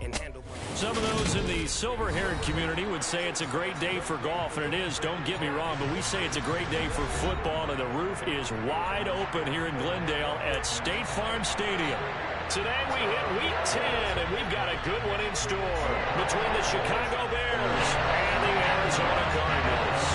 and handle. Some of those in the silver-haired community would say it's a great day for golf, and it is, don't get me wrong, but we say it's a great day for football, and the roof is wide open here in Glendale at State Farm Stadium. Today we hit Week 10, and we've got a good one in store between the Chicago Bears and the Arizona Cardinals.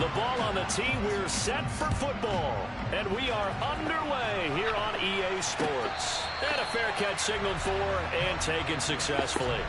The ball on the tee, we're set for football. And we are underway here on EA Sports. And a fair catch signaled for and taken successfully.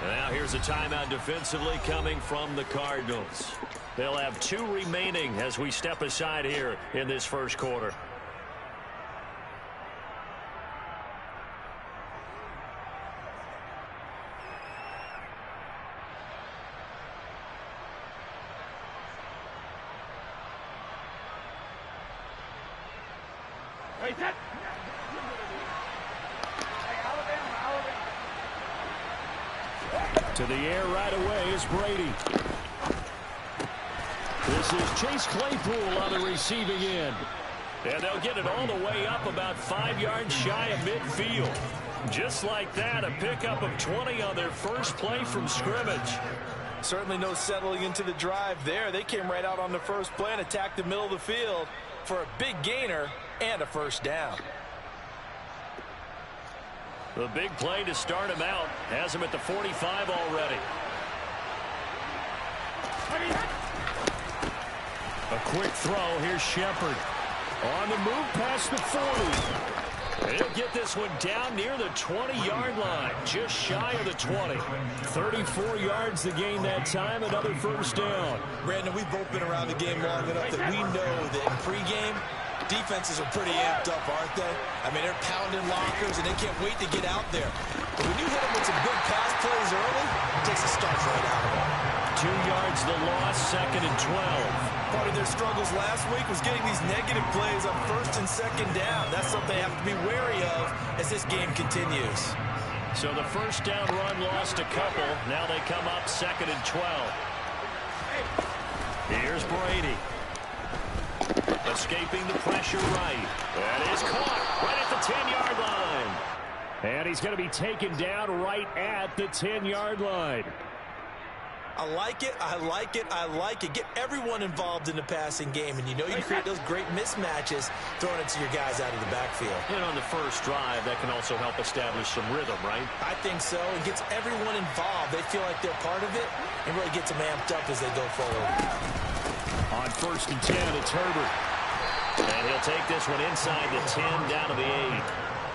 Now here's a timeout defensively coming from the Cardinals. They'll have 2 remaining as we step aside here in this first quarter. To the air right away is Brady. This is Chase Claypool on the receiving end. And they'll get it all the way up about 5 yards shy of midfield. Just like that, a pickup of 20 on their first play from scrimmage. Certainly no settling into the drive there. They came right out on the first play and attacked the middle of the field for a big gainer and a first down. The big play to start him out has him at the 45 already. A quick throw. Here's Shepard. On the move past the 40. He'll get this one down near the 20-yard line, just shy of the 20. 34 yards to gain that time, another first down. Brandon, we've both been around the game long enough that we know that in pregame, defenses are pretty amped up, aren't they? I mean, they're pounding lockers, and they can't wait to get out there. But when you hit them with some big pass plays early, it takes the starch right out of them. 2 yards the loss, 2nd and 12. Part of their struggles last week was getting these negative plays on 1st and 2nd down. That's something they have to be wary of as this game continues. So the first down run lost a couple. Now they come up 2nd and 12. Here's Brady. Escaping the pressure right. That is caught right at the 10-yard line. And he's going to be taken down right at the 10-yard line. I like it, I like it, I like it. Get everyone involved in the passing game, and you know you create those great mismatches throwing it to your guys out of the backfield. And on the first drive, that can also help establish some rhythm, right? I think so. It gets everyone involved. They feel like they're part of it, and really gets them amped up as they go forward. On 1st and 10, it's Herbert. And he'll take this one inside the 10, down to the 8.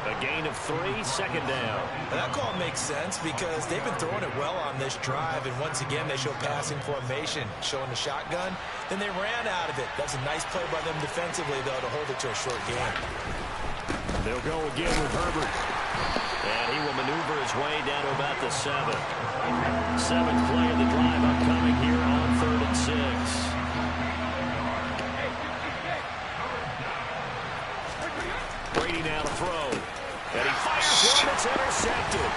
A gain of 3, 2nd down. And that call makes sense because they've been throwing it well on this drive, and once again they show passing formation, showing the shotgun. Then they ran out of it. That's a nice play by them defensively, though, to hold it to a short game. They'll go again with Herbert. And he will maneuver his way down to about the 7. 7th play of the drive upcoming here on 3rd and 6. Brady now to throw. And he fires one that's intercepted.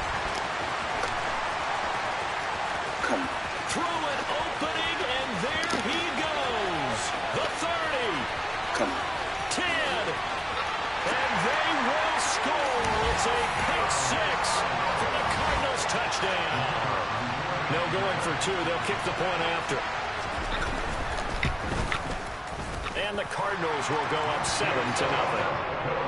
Through an opening, and there he goes. The 30. 10. And they will score. It's a pick 6 for the Cardinals touchdown. No going for 2. They'll kick the point after. And the Cardinals will go up 7-0.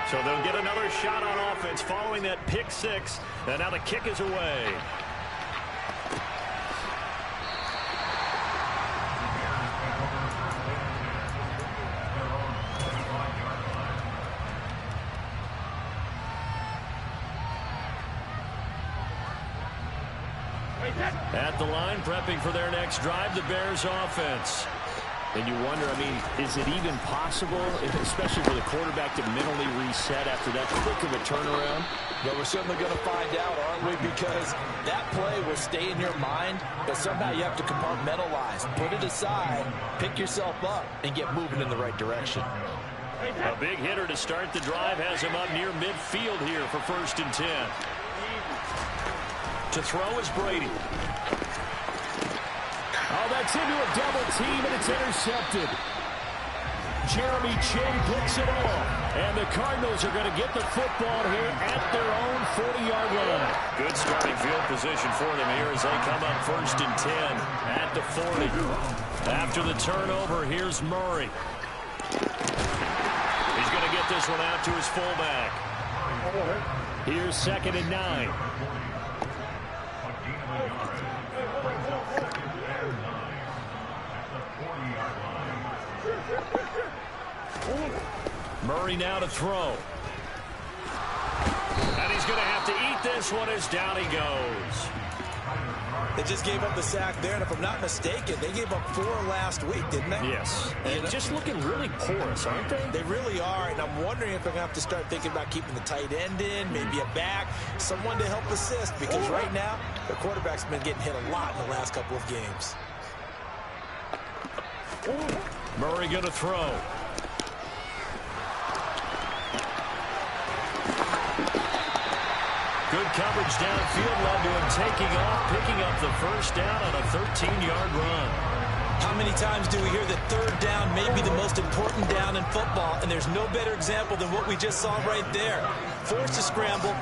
So they'll get another shot on offense following that pick 6. And now the kick is away. At the line, prepping for their next drive, the Bears offense. And you wonder, I mean, is it even possible, especially for the quarterback, to mentally reset after that quick of a turnaround? Well, we're certainly going to find out, aren't we? Because that play will stay in your mind, but somehow you have to compartmentalize, put it aside, pick yourself up, and get moving in the right direction. A big hitter to start the drive has him up near midfield here for 1st and 10. To throw is Brady. Oh, that's into a double team, and it's intercepted. Jeremy Chinn picks it off. And the Cardinals are going to get the football here at their own 40-yard line. Good starting field position for them here as they come up 1st and 10 at the 40. After the turnover, here's Murray. He's going to get this one out to his fullback. Here's 2nd and 9. Murray now to throw. And he's going to have to eat this one as down he goes. They just gave up the sack there, and if I'm not mistaken, they gave up 4 last week, didn't they? Yes. And just looking really porous, aren't they? They really are, and I'm wondering if they're going to have to start thinking about keeping the tight end in, maybe a back, someone to help assist, because right now, the quarterback's been getting hit a lot in the last couple of games. Murray going to throw. Good coverage downfield led to him taking off, picking up the 1st down on a 13-yard run. How many times do we hear that 3rd down may be the most important down in football, and there's no better example than what we just saw right there. Forced to scramble,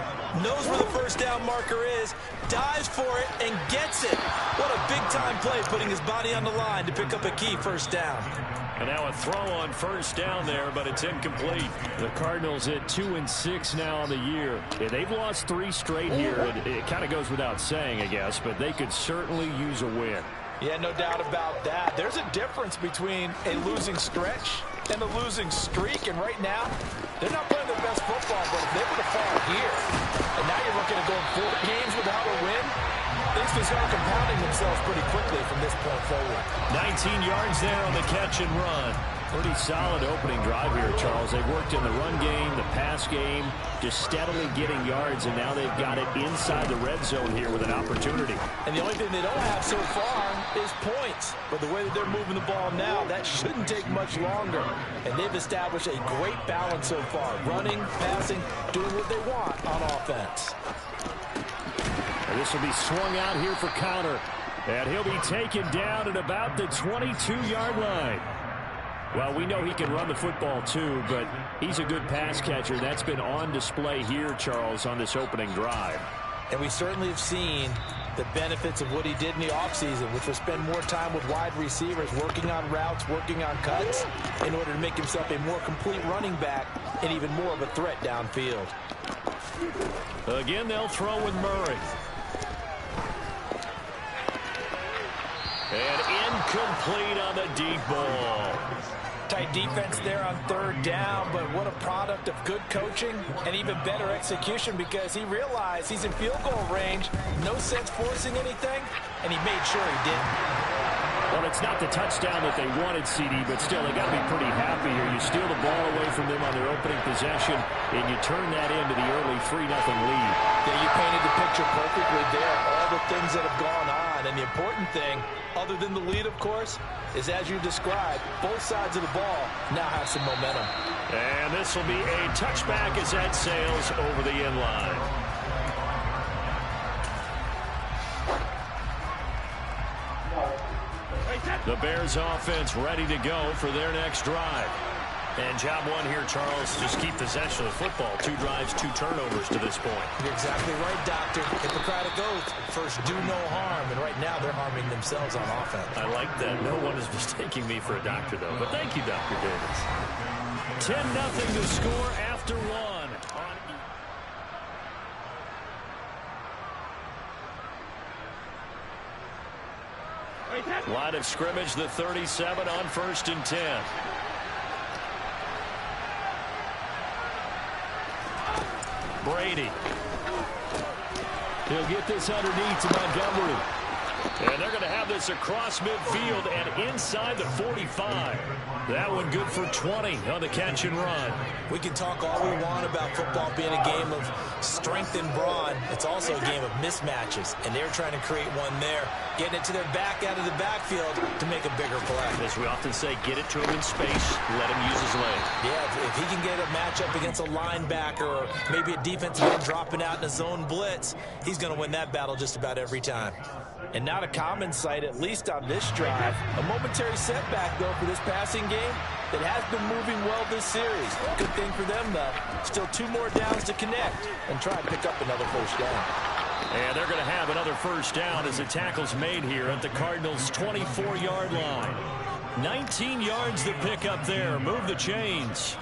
knows where the 1st down marker is, dives for it, and gets it. What a big-time play, putting his body on the line to pick up a key 1st down. And now a throw on 1st down there, but it's incomplete. The Cardinals at 2-6 now on the year. Yeah, they've lost 3 straight here. It kind of goes without saying, I guess, but they could certainly use a win. Yeah, no doubt about that. There's a difference between a losing stretch and a losing streak, and right now, they're not playing their best football, but if they were to fall here, and now you're looking at going 4 games without a win, things can start compounding themselves pretty quickly from this point forward. 19 yards there on the catch and run. Pretty solid opening drive here, Charles. They've worked in the run game, the pass game, just steadily getting yards, and now they've got it inside the red zone here with an opportunity. And the only thing they don't have so far is points. But the way that they're moving the ball now, that shouldn't take much longer. And they've established a great balance so far. Running, passing, doing what they want on offense. And this will be swung out here for counter. And he'll be taken down at about the 22-yard line. Well, we know he can run the football too, but he's a good pass catcher. That's been on display here, Charles, on this opening drive. And we certainly have seen the benefits of what he did in the offseason, which was spend more time with wide receivers, working on routes, working on cuts, in order to make himself a more complete running back and even more of a threat downfield. Again, they'll throw with Murray. And incomplete on the deep ball. Tight defense there on 3rd down, but what a product of good coaching and even better execution, because he realized he's in field goal range, no sense forcing anything, and he made sure he didn't. Well, it's not the touchdown that they wanted, CD, but still, they got to be pretty happy here. You steal the ball away from them on their opening possession, and you turn that into the early 3-0 lead. Yeah, you painted the picture perfectly there, all the things that have gone on, and the important thing, other than the lead, of course, is as you described, both sides of the ball now have some momentum. And this will be a touchback as that sails over the end line. The Bears offense ready to go for their next drive. And job one here, Charles, just keep possession of the football. 2 drives, 2 turnovers to this point. You're exactly right, Doctor. Hippocratic oath. First, do no harm. And right now, they're harming themselves on offense. I like that. No one is mistaking me for a doctor, though. But thank you, Dr. Davis. 10-0 to score after 1. Line of scrimmage, the 37 on 1st and 10. Brady. He'll get this underneath to Montgomery. And they're going to have this across midfield and inside the 45. That one good for 20 on the catch and run. We can talk all we want about football being a game of strength and brawn. It's also a game of mismatches, and they're trying to create one there, getting it to their back out of the backfield to make a bigger play. As we often say, get it to him in space, let him use his leg. Yeah, if he can get a matchup against a linebacker or maybe a defensive end dropping out in a zone blitz, he's going to win that battle just about every time. And not a common sight, at least on this drive. A momentary setback, though, for this passing game that has been moving well this series. Good thing for them, though. Still 2 more downs to connect and try and pick up another first down. And they're going to have another first down as the tackle's made here at the Cardinals' 24-yard line. 19 yards to pick up there. Move the chains.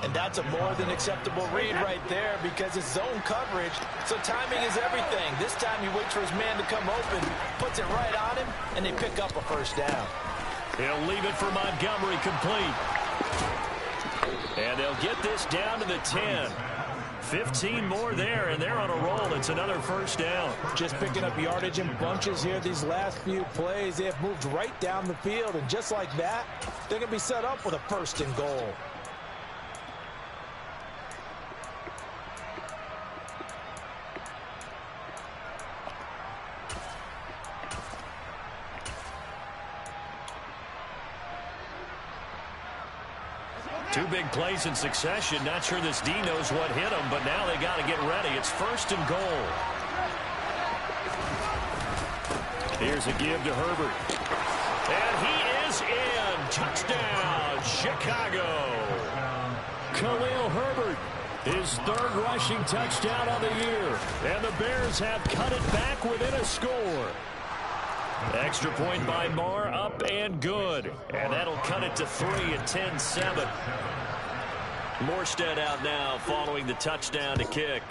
And that's a more than acceptable read right there because it's zone coverage, so timing is everything. This time he waits for his man to come open, puts it right on him, and they pick up a first down. He'll leave it for Montgomery complete. And they'll get this down to the 10. 15 more there, and they're on a roll. It's another first down. Just picking up yardage in bunches here these last few plays. They have moved right down the field, and just like that, they're going to be set up with a first and goal. Two big plays in succession. Not sure this D knows what hit him, but now they got to get ready. It's first and goal. Here's a give to Herbert. And he is in. Touchdown, Chicago. Khalil Herbert, his 3rd rushing touchdown of the year. And the Bears have cut it back within a score. Extra point by Marr, up and good. And that'll cut it to 3 at 10-7. Morstead out now following the touchdown to kick.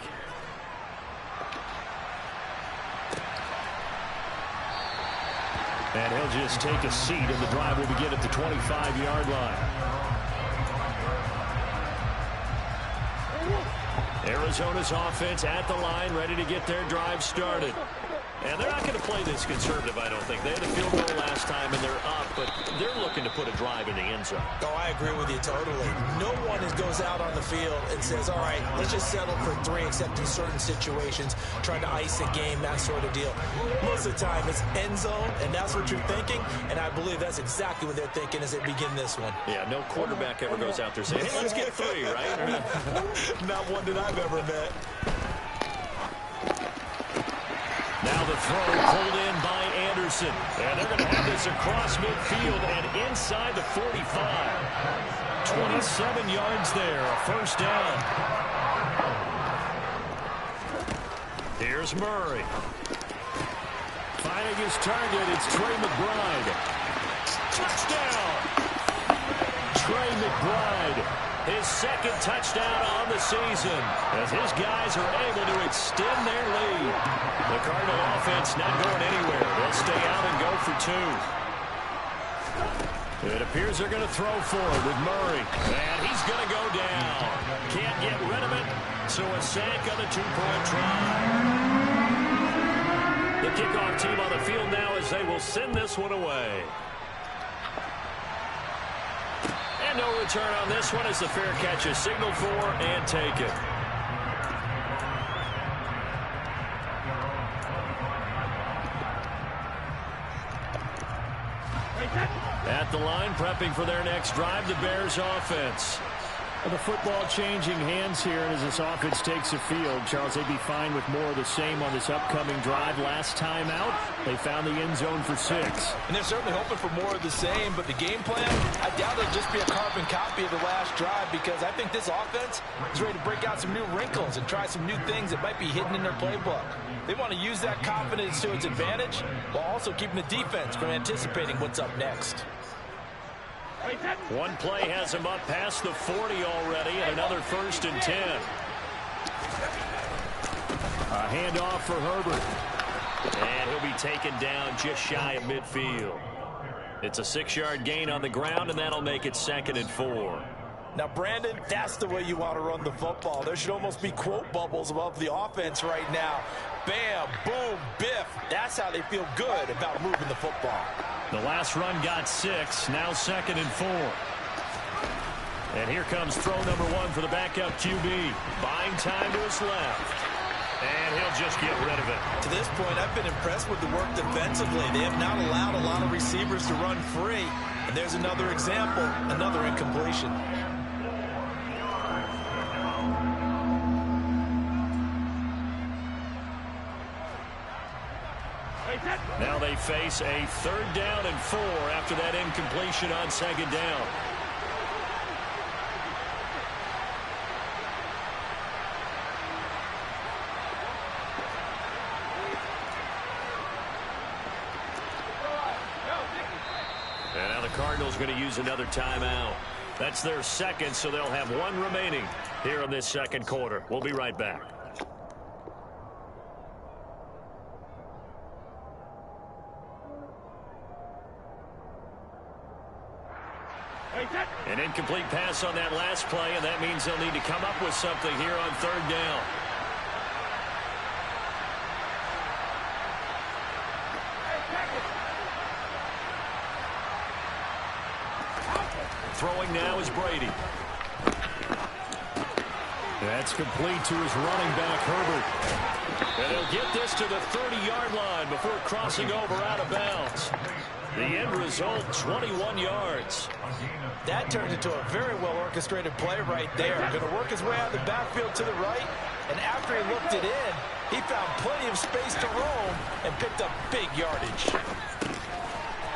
And he'll just take a seat, and the drive will begin at the 25-yard line. Arizona's offense at the line, ready to get their drive started. And they're not going to play this conservative, I don't think. They had a field goal last time, and they're up, but they're looking to put a drive in the end zone. Oh, I agree with you totally. No one goes out on the field and says, all right, let's just settle for 3, except in certain situations, trying to ice a game, that sort of deal. Most of the time, it's end zone, and that's what you're thinking, and I believe that's exactly what they're thinking as they begin this one. Yeah, no quarterback ever goes out there saying, hey, let's get 3, right? Not one that I've ever met. Now the throw pulled in by Anderson. And they're going to have this across midfield and inside the 45. 27 yards there, a first down. Here's Murray. Finding his target, it's Trey McBride. Touchdown! Trey McBride. His 2nd touchdown on the season as his guys are able to extend their lead. The Cardinal offense not going anywhere. They'll stay out and go for 2. It appears they're going to throw forward with Murray. And he's going to go down. Can't get rid of it. So a sack on the 2-point try. The kickoff team on the field now as they will send this one away. And no return on this one as the fair catch is signaled for and taken. At the line, prepping for their next drive, the Bears offense. Well, the football changing hands here, and as this offense takes the field, Charles, they'd be fine with more of the same on this upcoming drive. Last time out, they found the end zone for 6. And they're certainly hoping for more of the same, but the game plan, I doubt it'll just be a carbon copy of the last drive because I think this offense is ready to break out some new wrinkles and try some new things that might be hidden in their playbook. They want to use that confidence to its advantage while also keeping the defense from anticipating what's up next. One play has him up past the 40 already, and another 1st and 10. A handoff for Herbert. And he'll be taken down just shy of midfield. It's a 6-yard gain on the ground, and that'll make it 2nd and 4. Now, Brandon, that's the way you want to run the football. There should almost be quote bubbles above the offense right now. Bam, boom, biff. That's how they feel good about moving the football. The last run got 6, now 2nd and 4. And here comes throw number 1 for the backup QB. Buying time to his left. And he'll just get rid of it. To this point, I've been impressed with the work defensively. They have not allowed a lot of receivers to run free. And there's another example, another incompletion. Now they face a 3rd down and 4 after that incompletion on 2nd down. And now the Cardinals going to use another timeout. That's their 2nd, so they'll have 1 remaining here in this 2nd quarter. We'll be right back. An incomplete pass on that last play, and that means they'll need to come up with something here on 3rd down. Throwing now is Brady. That's complete to his running back, Herbert. And he'll get this to the 30-yard line before crossing over out of bounds. The end result, 21 yards. That turned into a very well-orchestrated play right there. Going to work his way out of the backfield to the right, and after he looked it in, he found plenty of space to roam and picked up big yardage.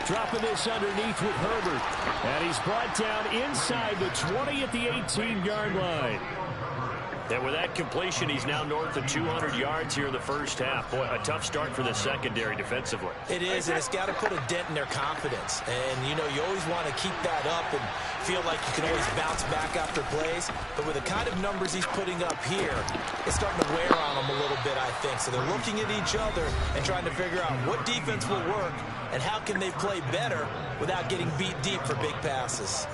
Dropping this underneath with Herbert. And he's brought down inside the 20 at the 18-yard line. And with that completion, he's now north of 200 yards here in the first half. Boy, a tough start for the secondary defensively. It is, and it's got to put a dent in their confidence. And, you know, you always want to keep that up and feel like you can always bounce back after plays. But with the kind of numbers he's putting up here, it's starting to wear on them a little bit, I think. So they're looking at each other and trying to figure out what defense will work and how can they play better without getting beat deep for big passes.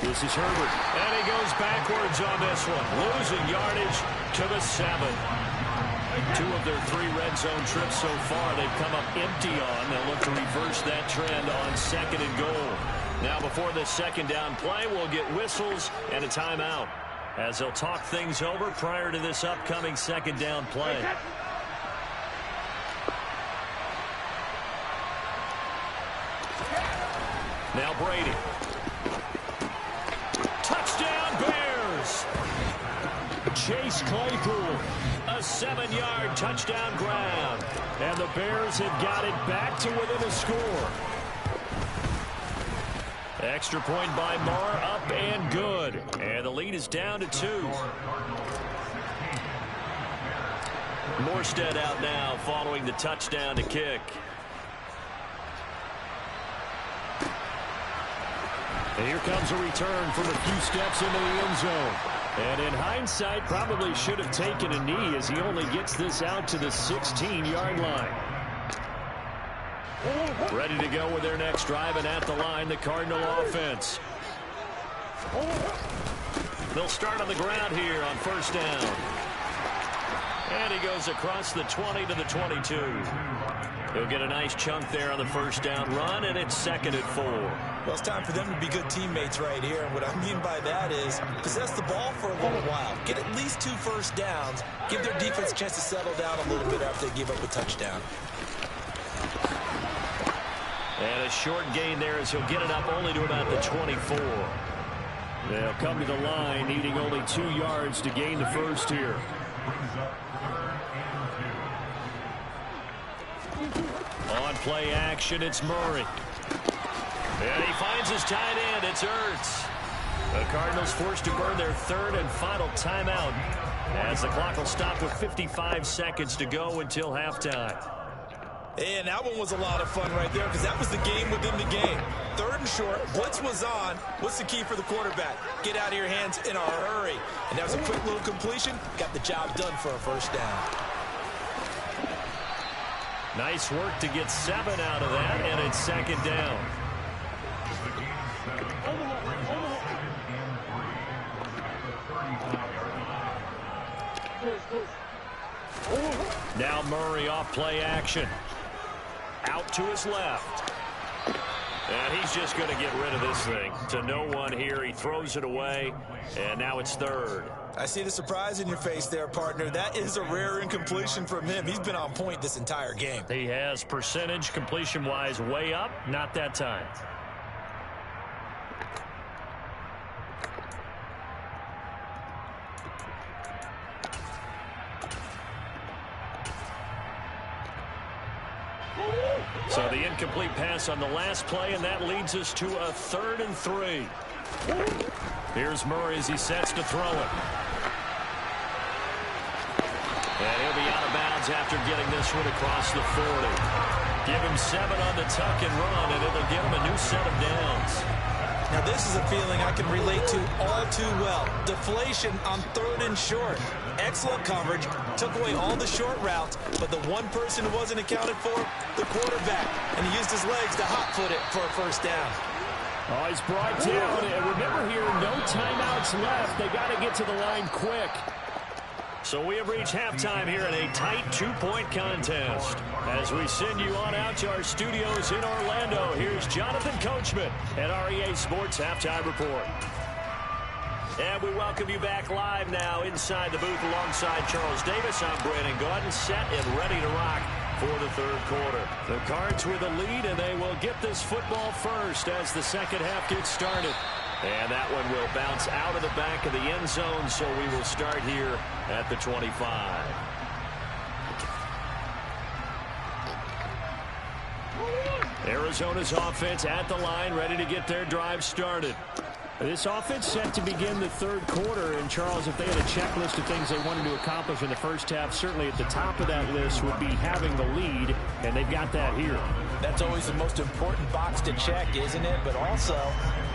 This is Herbert. And he goes backwards on this one. Losing yardage to the 7. 2 of their 3 red zone trips so far they've come up empty on. They'll look to reverse that trend on 2nd and goal. Now before this 2nd down play, we'll get whistles and a timeout as they'll talk things over prior to this upcoming 2nd down play. Now Brady. Touchdown Bears! Chase Claypool. A 7-yard touchdown grab. And the Bears have got it back to within a score. Extra point by Marr, up and good. And the lead is down to 2. Morstead out now following the touchdown to kick. And here comes a return from a few steps into the end zone. And in hindsight, probably should have taken a knee as he only gets this out to the 16-yard line. Ready to go with their next drive, and at the line, the Cardinal offense. They'll start on the ground here on 1st down. And he goes across the 20 to the 22. He'll get a nice chunk there on the 1st down run, and it's 2nd and 4. Well, it's time for them to be good teammates right here. And what I mean by that is possess the ball for a little while. Get at least 2 first downs. Give their defense a chance to settle down a little bit after they give up a touchdown. And a short gain there as he'll get it up only to about the 24. They'll come to the line needing only 2 yards to gain the first here. On play action, it's Murray. And he finds his tight end. It's Ertz. The Cardinals forced to burn their 3rd and final timeout as the clock will stop with 55 seconds to go until halftime. And that one was a lot of fun right there because that was the game within the game. 3rd and short, blitz was on. What's the key for the quarterback? Get out of your hands in a hurry. And that was a quick little completion. Got the job done for a 1st down. Nice work to get 7 out of that, and it's second down. Now Murray off play action. Out to his left. And he's just going to get rid of this thing. To no one here. He throws it away, and now it's third. I see the surprise in your face there, partner. That is a rare incompletion from him. He's been on point this entire game. He has percentage completion-wise way up. Not that time. So the incomplete pass on the last play, and that leads us to a 3rd and 3. Here's Murray as he sets to throw it. And he'll be out of bounds after getting this one across the 40. Give him 7 on the tuck and run, and it'll get him a new set of downs. Now this is a feeling I can relate to all too well. Deflation on 3rd and short. Excellent coverage, took away all the short routes, but the one person who wasn't accounted for, the quarterback, and he used his legs to hot-foot it for a first down. Oh, he's brought down, and remember here, no timeouts left. They got to get to the line quick. So we have reached halftime here in a tight 2-point contest. As we send you on out to our studios in Orlando, here's Jonathan Coachman at REA Sports Halftime Report. And we welcome you back live now inside the booth alongside Charles Davis. I'm Brandon Gaudin, set and ready to rock for the 3rd quarter. The Cards with a lead, and they will get this football first as the second half gets started. And that one will bounce out of the back of the end zone, so we will start here at the 25. Arizona's offense at the line, ready to get their drive started. This offense set to begin the 3rd quarter, and Charles, if they had a checklist of things they wanted to accomplish in the first half, certainly at the top of that list would be having the lead, and they've got that here. That's always the most important box to check, isn't it? But also,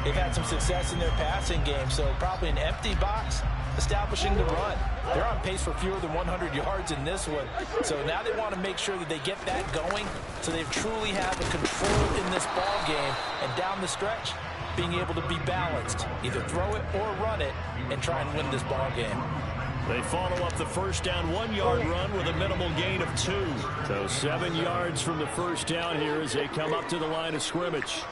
they've had some success in their passing game, so probably an empty box establishing the run. They're on pace for fewer than 100 yards in this one, so now they want to make sure that they get that going so they truly have a control in this ball game, and down the stretch, being able to be balanced, either throw it or run it, and try and win this ball game. They follow up the first down 1-yard run with a minimal gain of 2. So 7 yards from the first down here as they come up to the line of scrimmage.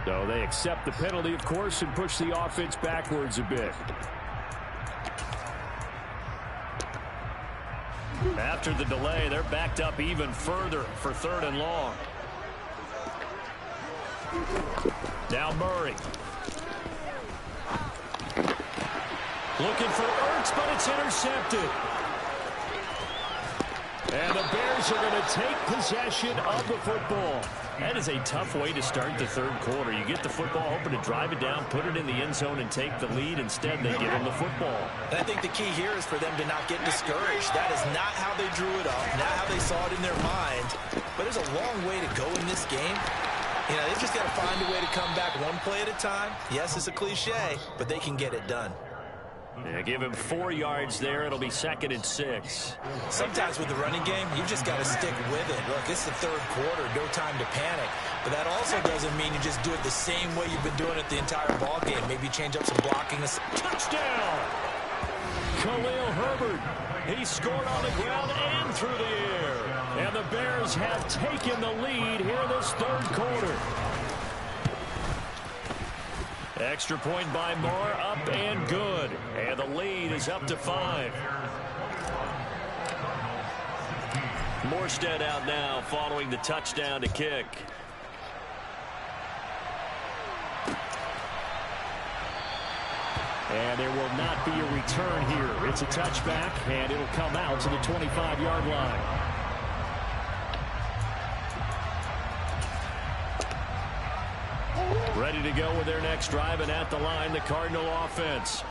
So they accept the penalty, of course, and push the offense backwards a bit. After the delay, they're backed up even further for 3rd and long. Now Murray. Looking for Ertz, but it's intercepted. And the Bears are going to take possession of the football. That is a tough way to start the 3rd quarter. You get the football, hoping to drive it down, put it in the end zone, and take the lead. Instead, they give them the football. And I think the key here is for them to not get discouraged. That is not how they drew it up, not how they saw it in their mind. But there's a long way to go in this game. You know, they've just got to find a way to come back one play at a time. Yes, it's a cliche, but they can get it done. Yeah, give him 4 yards there. It'll be 2nd and 6. Sometimes with the running game, you just got to stick with it. Look, it's the 3rd quarter, no time to panic. But that also doesn't mean you just do it the same way you've been doing it the entire ball game. Maybe change up some blocking. Touchdown! Khalil Herbert. He scored on the ground and through the air. And the Bears have taken the lead here in this 3rd quarter. Extra point by Moore, up and good. And the lead is up to 5. Morstead out now following the touchdown to kick. And there will not be a return here. It's a touchback, and it'll come out to the 25-yard line. Ready to go with their next drive, and at the line, the Cardinal offense.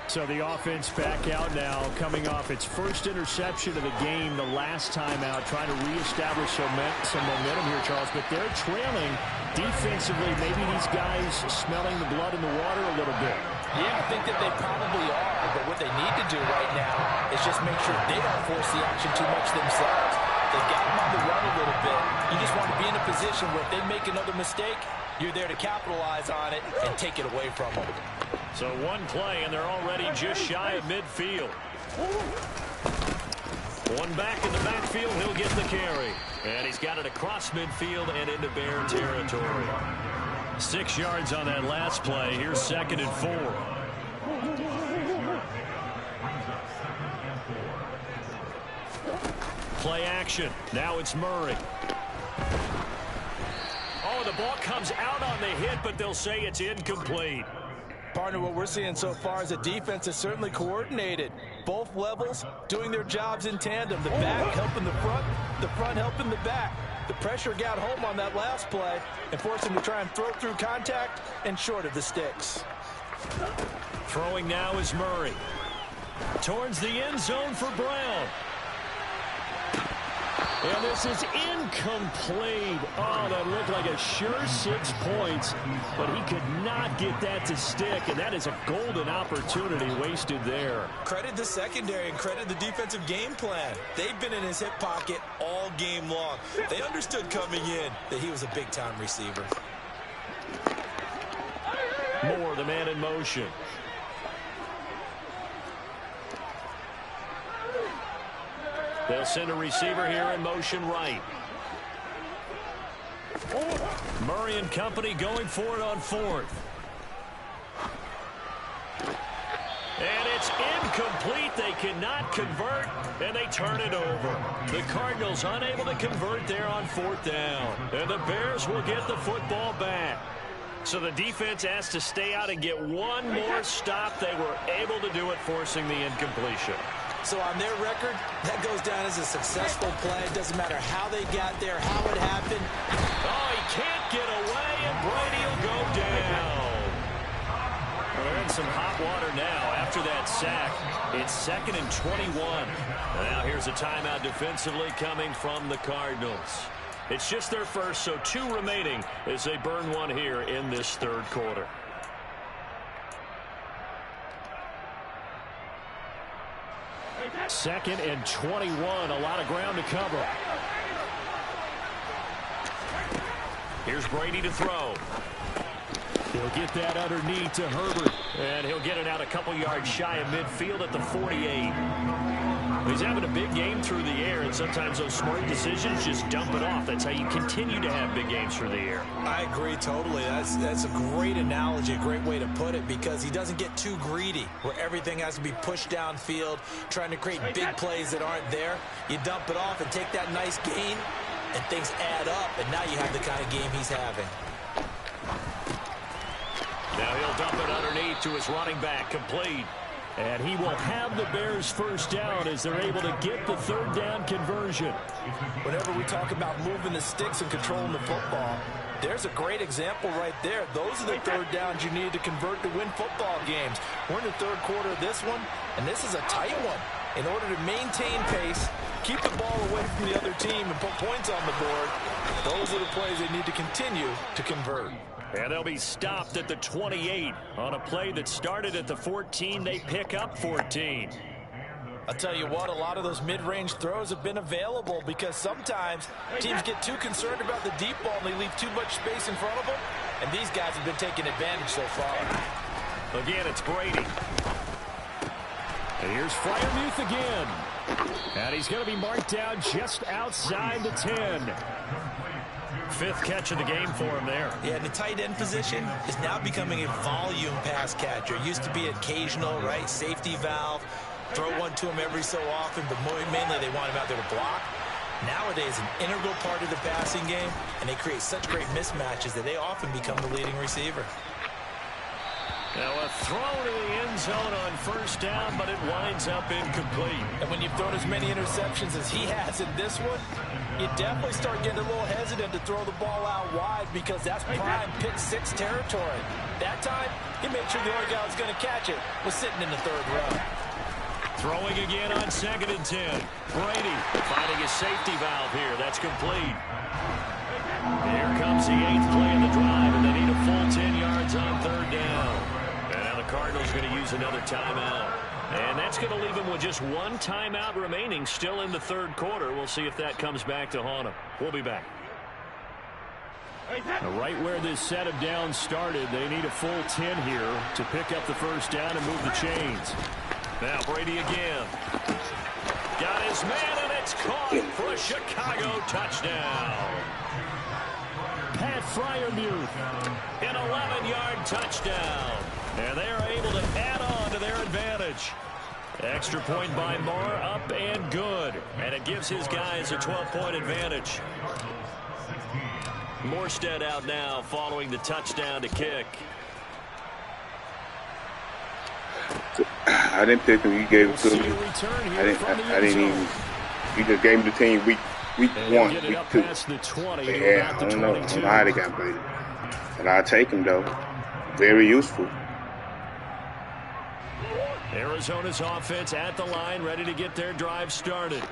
So the offense back out now, coming off its first interception of the game the last time out, trying to reestablish some momentum here, Charles. But they're trailing defensively. Maybe these guys smelling the blood in the water a little bit. Yeah, I think that they probably are. But what they need to do right now is just make sure they don't force the action too much themselves. They've got them on the run a little bit. You just want to be in a position where if they make another mistake, you're there to capitalize on it and take it away from them. So one play, and they're already just shy of midfield. One back in the backfield, he'll get the carry. And he's got it across midfield and into Bear territory. 6 yards on that last play. Here's 2nd and 4. Play action. Now it's Murray. Oh, the ball comes out on the hit, but they'll say it's incomplete. Partner, what we're seeing so far is the defense is certainly coordinated. Both levels doing their jobs in tandem. The back helping the front helping the back. The pressure got home on that last play and forced him to try and throw through contact and short of the sticks. Throwing now is Murray. Towards the end zone for Brown. And this is incomplete. Oh, that looked like a sure 6 points, but he could not get that to stick, and that is a golden opportunity wasted there. Credit the secondary and credit the defensive game plan. They've been in his hip pocket all game long. They understood coming in that he was a big-time receiver. Moore, the man in motion. They'll send a receiver here in motion right. Murray and company going for it on 4th. And it's incomplete. They cannot convert, and they turn it over. The Cardinals unable to convert there on 4th down. And the Bears will get the football back. So the defense has to stay out and get one more stop. They were able to do it, forcing the incompletion. So on their record, that goes down as a successful play. It doesn't matter how they got there, how it happened. Oh, he can't get away, and Brady will go down. We're in some hot water now after that sack. It's 2nd and 21. Now here's a timeout defensively coming from the Cardinals. It's just their first, so 2 remaining as they burn one here in this 3rd quarter. Second and 21, a lot of ground to cover. Here's Brady to throw. He'll get that underneath to Herbert. And he'll get it out a couple yards shy of midfield at the 48. He's having a big game through the air, and sometimes those smart decisions just dump it off. That's how you continue to have big games through the air. I agree totally. That's a great analogy, a great way to put it, because he doesn't get too greedy where everything has to be pushed downfield, trying to create big plays that aren't there. You dump it off and take that nice gain, and things add up, and now you have the kind of game he's having. Now he'll dump it underneath to his running back, complete. And he will have the Bears first down as they're able to get the 3rd down conversion. Whenever we talk about moving the sticks and controlling the football, there's a great example right there. Those are the 3rd downs you need to convert to win football games. We're in the 3rd quarter of this one, and this is a tight one. In order to maintain pace, keep the ball away from the other team, and put points on the board, those are the plays they need to continue to convert. And they'll be stopped at the 28 on a play that started at the 14. They pick up 14. I'll tell you what, a lot of those mid-range throws have been available because sometimes teams get too concerned about the deep ball and they leave too much space in front of them. And these guys have been taking advantage so far. Again, it's Brady. And here's Freiermuth again. And he's going to be marked down just outside the 10. 5th catch of the game for him there. Yeah, the tight end position is now becoming a volume pass catcher. Used to be occasional, right? Safety valve. Throw one to him every so often, but mainly they want him out there to block. Nowadays, an integral part of the passing game, and they create such great mismatches that they often become the leading receiver. Now a throw to the end zone on first down, but it winds up incomplete. And when you've thrown as many interceptions as he has in this one, you definitely start getting a little hesitant to throw the ball out wide because that's prime pick six territory. That time, he made sure the only guy who was going to catch it was sitting in the third row. Throwing again on 2nd and 10. Brady finding a safety valve here. That's complete. Here comes the 8th play of the drive, and they need a full 10 yards on 3rd down. And now the Cardinals are going to use another timeout. And that's going to leave them with just one timeout remaining still in the 3rd quarter. We'll see if that comes back to haunt them. We'll be back. Right where this set of downs started, they need a full 10 here to pick up the first down and move the chains. Now Brady again. Got his man, and it's caught for a Chicago touchdown. Pat Freiermuth. An 11-yard touchdown. And they are able to add on to their advantage. Extra point by Moore, up and good. And it gives his guys a 12-point advantage. Morstead out now following the touchdown to kick. I didn't pick him. You gave it to me. I didn't even. You just gave him the team week 1, week 2. Yeah, I don't know how they got played. But I'll take him though. Very useful. Arizona's offense at the line, ready to get their drive started.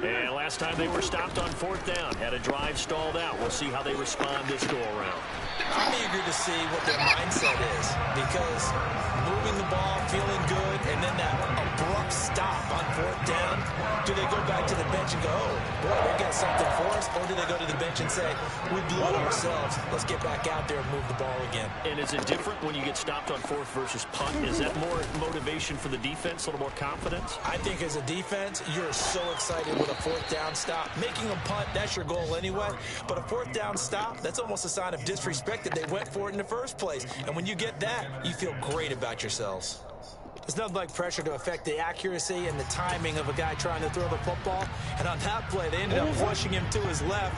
And last time they were stopped on 4th down, had a drive stalled out. We'll see how they respond this go-around. I'm eager to see what their mindset is because moving the ball, feeling good, and then that abrupt stop on 4th down, do they go back to the bench and go, oh, boy, they got something for us, or do they go to the bench and say, we blew it ourselves, let's get back out there and move the ball again? And is it different when you get stopped on 4th versus punt? Is that more motivation for the defense, a little more confidence? I think as a defense, you're so excited with a 4th down stop. Making them punt, that's your goal anyway. But a 4th down stop, that's almost a sign of disrespect that they went for it in the first place. And when you get that, you feel great about yourselves. There's nothing like pressure to affect the accuracy and the timing of a guy trying to throw the football. And on that play, they ended up flushing him to his left,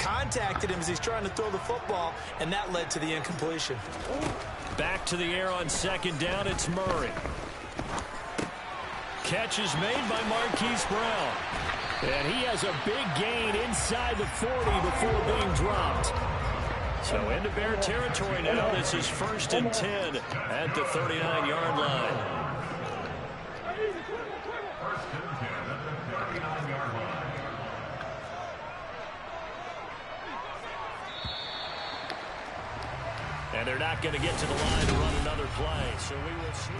contacted him as he's trying to throw the football, and that led to the incompletion. Back to the air on 2nd down, it's Murray. Catch is made by Marquise Brown. And he has a big gain inside the 40 before being dropped. So into Bear territory now. This is 1st and 10 at the 39-yard line. And they're not going to get to the line to run another play. So we will switch.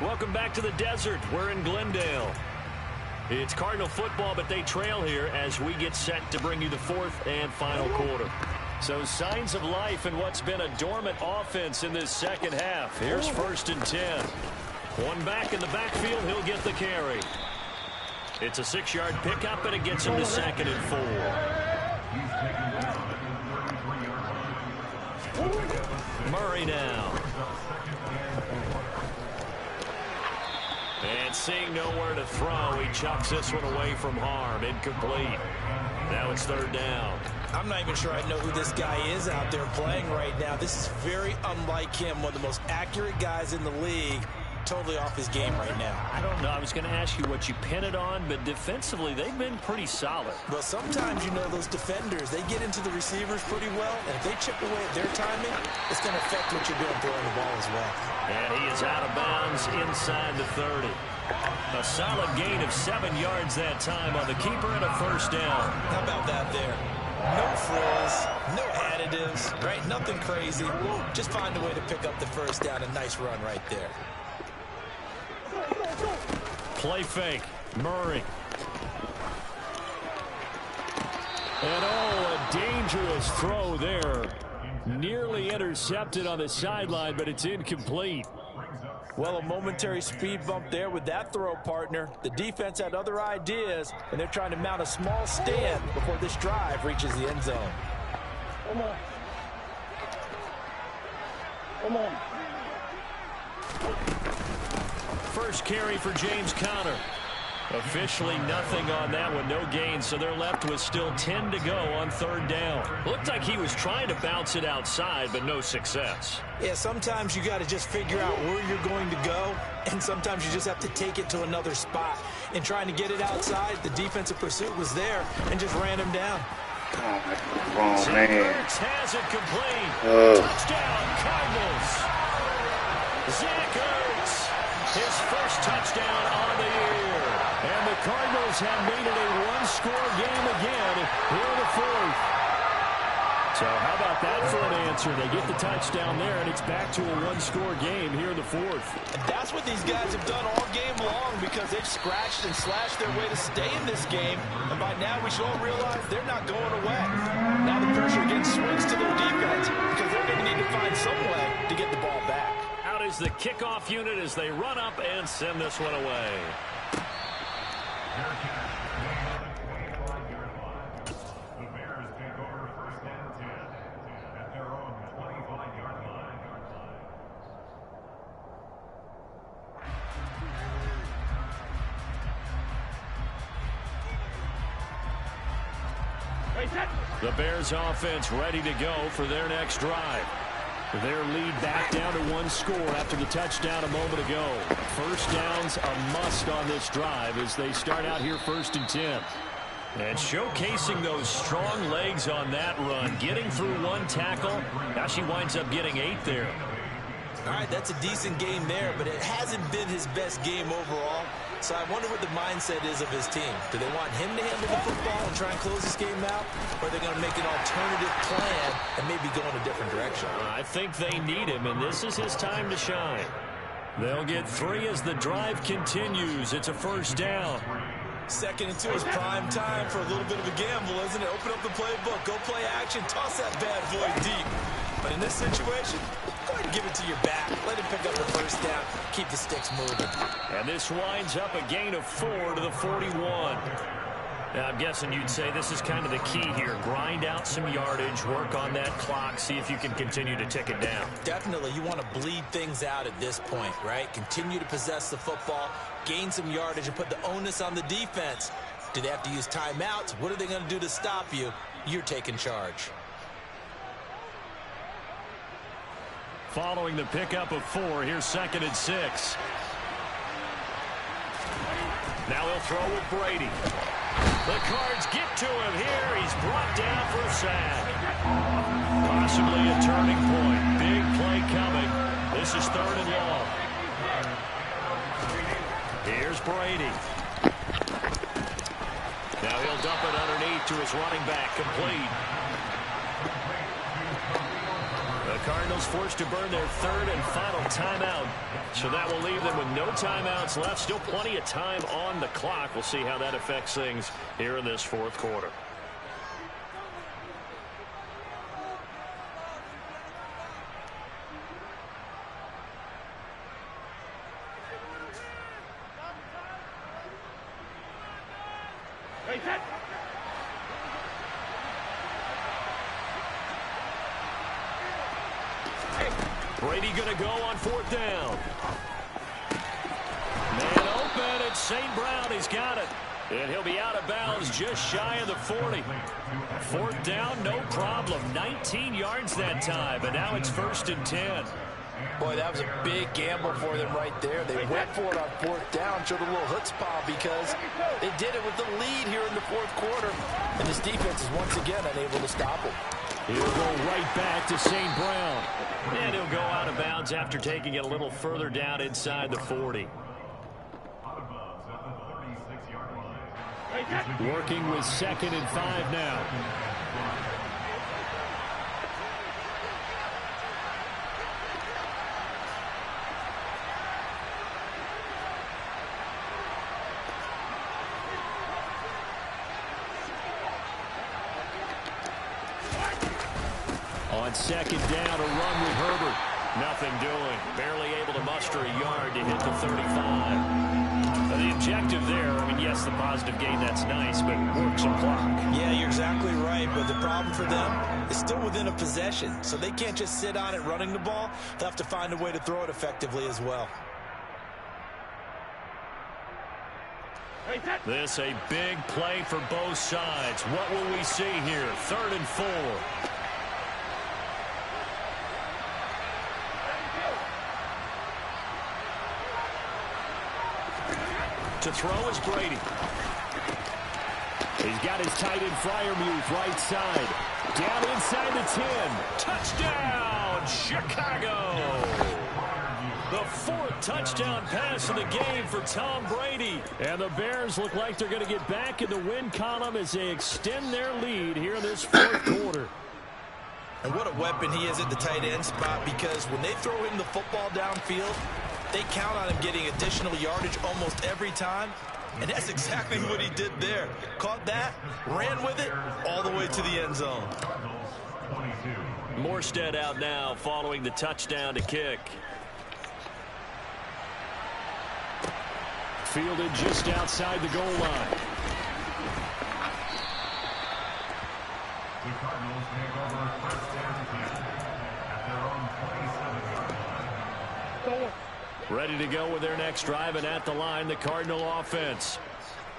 Welcome back to the desert. We're in Glendale. It's Cardinal football, but they trail here as we get set to bring you the 4th and final quarter. So signs of life in what's been a dormant offense in this second half. Here's 1st and 10. One back in the backfield. He'll get the carry. It's a 6-yard pickup, and it gets him to 2nd and 4. Murray now. And seeing nowhere to throw, he chucks this one away from harm. Incomplete. Now it's 3rd down. I'm not even sure I know who this guy is out there playing right now. This is very unlike him, one of the most accurate guys in the league. Totally off his game right now. I don't know. I was going to ask you what you pin it on, but defensively, they've been pretty solid. Well, sometimes, you know, those defenders, they get into the receivers pretty well, and if they chip away at their timing, it's going to affect what you're doing throwing the ball as well. And he is out of bounds inside the 30. A solid gain of 7 yards that time on the keeper and a 1st down. How about that there? No frills, no additives, right? Nothing crazy. Just find a way to pick up the 1st down. A nice run right there. Play fake. Murray. And a dangerous throw there. Nearly intercepted on the sideline, but it's incomplete. Well, a momentary speed bump there with that throw, partner. The defense had other ideas, and they're trying to mount a small stand before this drive reaches the end zone. Come on. Come on. First carry for James Conner. Officially nothing on that one, no gain, so they're left with still 10 to go on 3rd down. Looked like he was trying to bounce it outside, but no success. Yeah, sometimes you got to just figure out where you're going to go, and sometimes you just have to take it to another spot. In trying to get it outside, the defensive pursuit was there and just ran him down. Oh, man. Has it complete. Touchdown, Cardinals. Zach Ertz, his first touchdown on the year. And the Cardinals have made it a one-score game again here in the 4th. So how about that for an answer? They get the touchdown there, and it's back to a one-score game here in the 4th. And that's what these guys have done all game long because they've scratched and slashed their way to stay in this game. And by now, we should all realize they're not going away. Now the pressure again swings to their defense because they're going to need to find some way to get the ball back. Out is the kickoff unit as they run up and send this one away. The Bears offense ready to go for their next drive. Their lead back down to 1 score after the touchdown a moment ago. First down's a must on this drive as they start out here 1st and 10. And showcasing those strong legs on that run. Getting through 1 tackle. Now she winds up getting 8 there. All right, that's a decent game there, but it hasn't been his best game overall. So I wonder what the mindset is of his team. Do they want him to handle the football and try and close this game out? Or are they going to make an alternative plan and maybe go in a different direction? I think they need him, and this is his time to shine. They'll get 3 as the drive continues. It's a first down. 2nd and 2 is prime time for a little bit of a gamble, isn't it? Open up the playbook, go play action, toss that bad boy deep. But in this situation, go ahead and give it to your back. Let him pick up the first down. Keep the sticks moving. And this winds up a gain of 4 to the 41. Now, I'm guessing you'd say this is kind of the key here. Grind out some yardage, work on that clock, see if you can continue to tick it down. Definitely. You want to bleed things out at this point, right? Continue to possess the football, gain some yardage, and put the onus on the defense. Do they have to use timeouts? What are they going to do to stop you? You're taking charge. Following the pickup of 4, here's 2nd and 6. Now he'll throw with Brady. The Cards get to him here. He's brought down for a sack. Possibly a turning point. Big play coming. This is 3rd and long. Here's Brady. Now he'll dump it underneath to his running back. Complete. The Cardinals forced to burn their 3rd and final timeout. So that will leave them with no timeouts left. Still plenty of time on the clock. We'll see how that affects things here in this 4th quarter. Brady going to go on 4th down. Man open, it's St. Brown. He's got it. And he'll be out of bounds just shy of the 40. 4th down, no problem. 19 yards that time, and now it's 1st and 10. Boy, that was a big gamble for them right there. They went for it on 4th down, showed a little chutzpah because they did it with the lead here in the 4th quarter. And this defense is once again unable to stop them. He'll go right back to St. Brown. And he'll go out of bounds after taking it a little further down inside the 40. Working with 2nd and 5 now. On 2nd down, a run with Herbert. Nothing doing. Barely able to muster a yard to hit the 35. The objective there, I mean, yes, the positive gain, that's nice, but work some clock. Yeah, you're exactly right, but the problem for them is still within a possession, so they can't just sit on it running the ball. They'll have to find a way to throw it effectively as well. This a big play for both sides. What will we see here? 3rd and 4. To throw is Brady. He's got his tight end Freiermuth right side. Down inside the 10. Touchdown, Chicago! The 4th touchdown pass of the game for Tom Brady. And the Bears look like they're going to get back in the win column as they extend their lead here in this 4th quarter. And what a weapon he is at the tight end spot, because when they throw him the football downfield, they count on him getting additional yardage almost every time. And that's exactly what he did there. Caught that, ran with it, all the way to the end zone. Morstead out now following the touchdown to kick. Fielded just outside the goal line. The Cardinals take over 1st and 10 at their own 27. Ready to go with their next drive, and at the line, the Cardinal offense.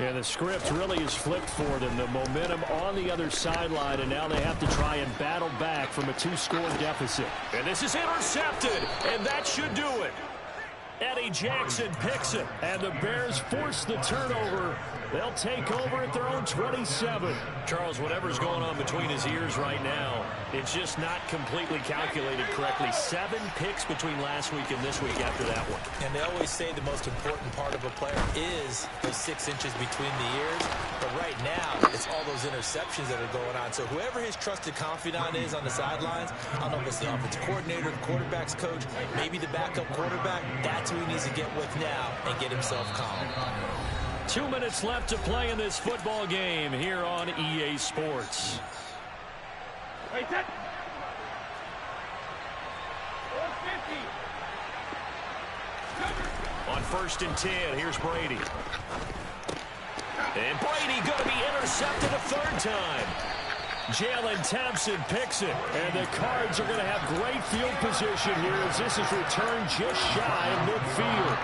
And the script really is flipped for them. The momentum on the other sideline, and now they have to try and battle back from a 2-score deficit. And this is intercepted, and that should do it. Eddie Jackson picks it, and the Bears force the turnover. They'll take over at their own 27. Charles, whatever's going on between his ears right now, it's just not completely calculated correctly. 7 picks between last week and this week after that one. And they always say the most important part of a player is those 6 inches between the ears. But right now, it's all those interceptions that are going on. So whoever his trusted confidant is on the sidelines, I don't know if it's the offensive coordinator, the quarterback's coach, maybe the backup quarterback, that's who he needs to get with now and get himself calm. 2 minutes left to play in this football game here on EA Sports. On 1st and 10, here's Brady. And Brady going to be intercepted a 3rd time. Jalen Thompson picks it, and the Cards are going to have great field position here as this is returned just shy of midfield.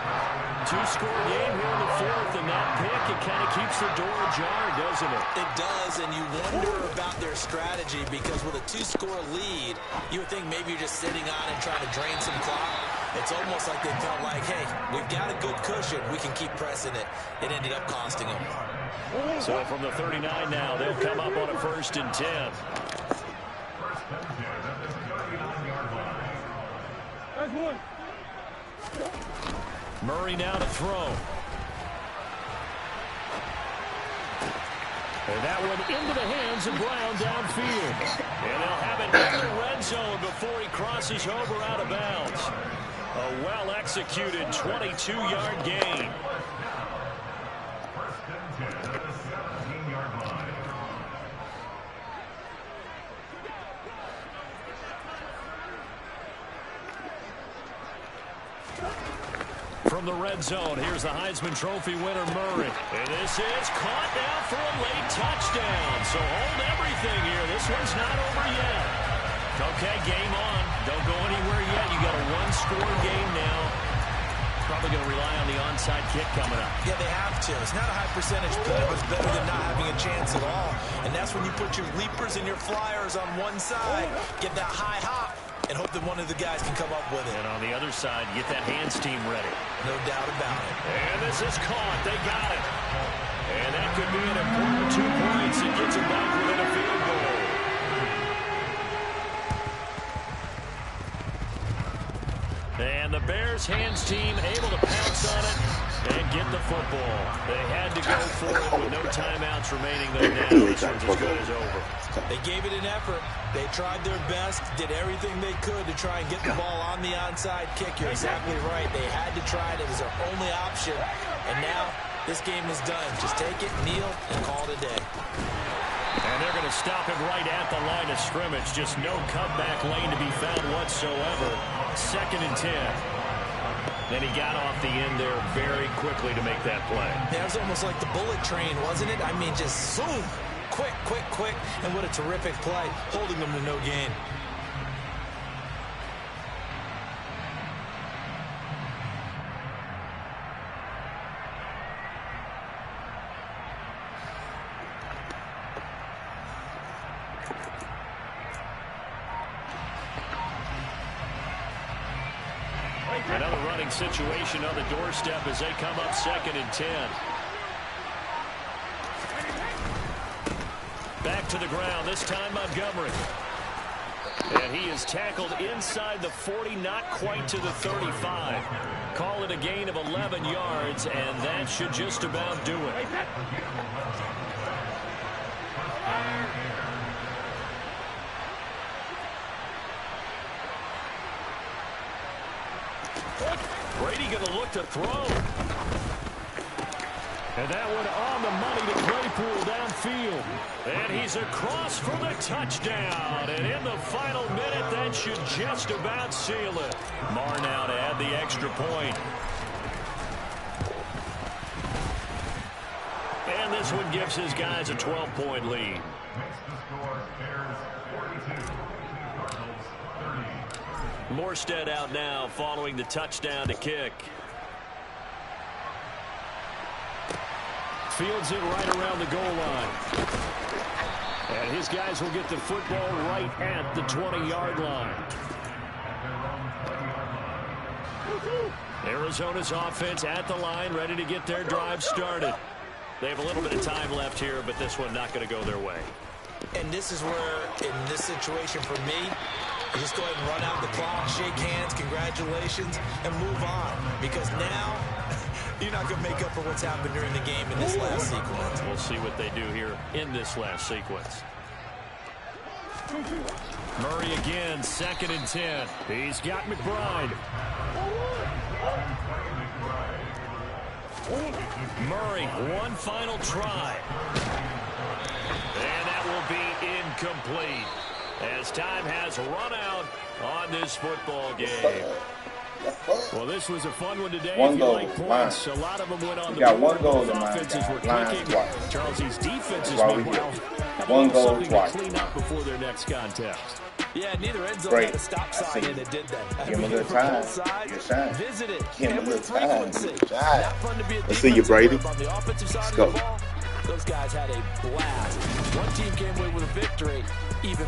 2-score game here in the 4th, and that pick, it kind of keeps the door ajar, doesn't it? It does, and you wonder about their strategy, because with a 2-score lead, you would think maybe you're just sitting on and trying to drain some clock. It's almost like they felt like, hey, we've got a good cushion. We can keep pressing it. It ended up costing them. So from the 39 now, they'll come up on a 1st and 10. Murray now to throw. And that one into the hands of Brown downfield. And they'll have it in the red zone before he crosses over out of bounds. A well-executed 22-yard gain. From the red zone, here's the Heisman Trophy winner, Murray. And this is caught now for a late touchdown. So hold everything here. This one's not over yet. Okay, game on. Don't go anywhere yet. You got a 1-score game now. Probably going to rely on the onside kick coming up. Yeah, they have to. It's not a high percentage, but it was better than not having a chance at all. And that's when you put your leapers and your flyers on one side, get that high hop, and hope that one of the guys can come up with it. And on the other side, get that hands team ready. No doubt about it. And this is caught. They got it. And that could be an important 2 points. It gets them back within a field goal. And the Bears hands team able to pounce on it and get the football. They had to go for it with no timeouts remaining, though now this one's as good as over. They gave it an effort. They tried their best, did everything they could to try and get the ball on the onside kick. You're exactly right. They had to try it. It was their only option. And now this game is done. Just take it, kneel, and call it a day. And they're going to stop him right at the line of scrimmage. Just no comeback lane to be found whatsoever. 2nd and 10. Then he got off the end there very quickly to make that play. Yeah, it was almost like the bullet train, wasn't it? I mean, just zoom. Quick, quick, quick. And what a terrific play, holding them to no gain. punting situation on the doorstep as they come up 2nd and 10. Back to the ground, this time Montgomery. And he is tackled inside the 40, not quite to the 35. Call it a gain of 11 yards, and that should just about do it. Brady going to look to throw. And that one on the money to Claypool downfield. And he's across for the touchdown. And in the final minute, that should just about seal it. Marr now to add the extra point. And this one gives his guys a 12-point lead. Morstead out now following the touchdown to kick. Fields it right around the goal line. And his guys will get the football right at the 20-yard line. Arizona's offense at the line, ready to get their drive started. They have a little bit of time left here, but this one not going to go their way. And this is where, in this situation for me, you just go ahead and run out the clock, shake hands, congratulations, and move on. Because now, you're not going to make up for what's happened during the game in this last sequence. We'll see what they do here in this last sequence. Murray again, 2nd and 10. He's got McBride. Murray, one final try. And that will be incomplete, as time has run out on this football game. Well, this was a fun one today. One if you goal, like points, a lot of them went on the got board. one goal Both in mind. offenses were Lions clicking. twice. Charles's defenses, That's why we meanwhile, get have one goal something twice. to clean up before their next contest. Yeah, neither end zone Great. had a stop sign in that did that. Give him a little time. Good shine. Visit it. Give him a And with little time. frequency. Good shine. Not fun to be a Let's see you, defensive Brady. rep on the offensive side Let's of go. the ball. Those guys had a blast. One team came away with a victory. Even